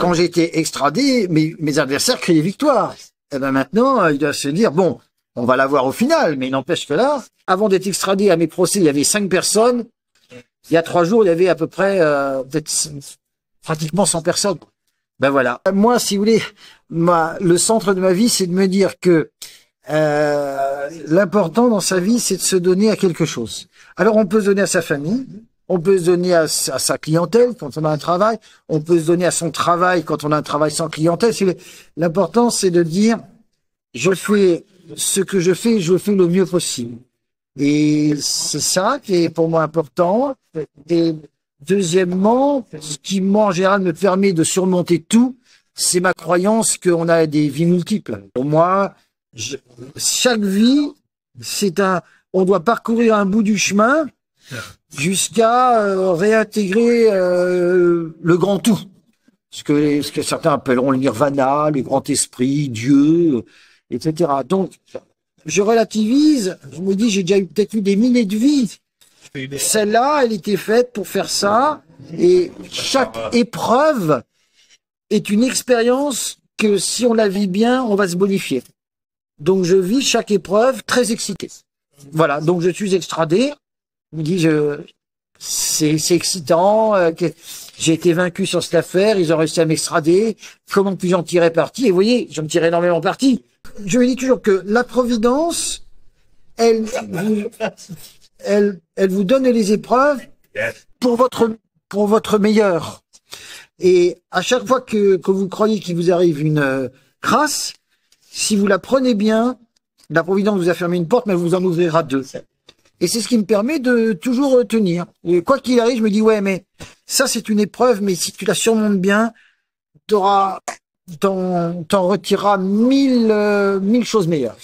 quand j'ai été extradé, mes adversaires criaient victoire. Et ben maintenant, il doit se dire, bon, on va l'avoir au final, mais il n'empêche que là, avant d'être extradé à mes procès, il y avait 5 personnes. Il y a 3 jours, il y avait à peu près, peut-être pratiquement 100 personnes. Ben voilà. Moi, si vous voulez, le centre de ma vie, c'est de me dire que l'important dans sa vie, c'est de se donner à quelque chose. Alors, on peut se donner à sa famille, on peut se donner à sa clientèle quand on a un travail, on peut se donner à son travail quand on a un travail sans clientèle. L'important, c'est de dire, je fais ce que je fais le mieux possible. Et c'est ça qui est pour moi important. Et deuxièmement, ce qui, moi, en général, me permet de surmonter tout, c'est ma croyance qu'on a des vies multiples. Pour moi, chaque vie, on doit parcourir un bout du chemin jusqu'à réintégrer le grand tout. Ce que certains appelleront le nirvana, le grand esprit, Dieu, etc. Donc, je relativise, je me dis, j'ai déjà peut-être eu des milliers de vies. Celle-là, elle était faite pour faire ça, et chaque épreuve est une expérience que si on la vit bien, on va se bonifier. Donc je vis chaque épreuve très excité. Voilà, donc je suis extradé, je me dis, c'est excitant, j'ai été vaincu sur cette affaire, ils ont réussi à m'extrader, comment puis-je en tirer parti? Et vous voyez, j'en tire énormément parti. Je me dis toujours que la Providence, elle vous donne les épreuves pour votre meilleur. Et à chaque fois que vous croyez qu'il vous arrive une grâce, si vous la prenez bien, la Providence vous a fermé une porte, mais elle vous en ouvrira 2. Et c'est ce qui me permet de toujours tenir. Et quoi qu'il arrive, je me dis, ouais, mais ça c'est une épreuve, mais si tu la surmontes bien, t'en retireras 1000 choses meilleures.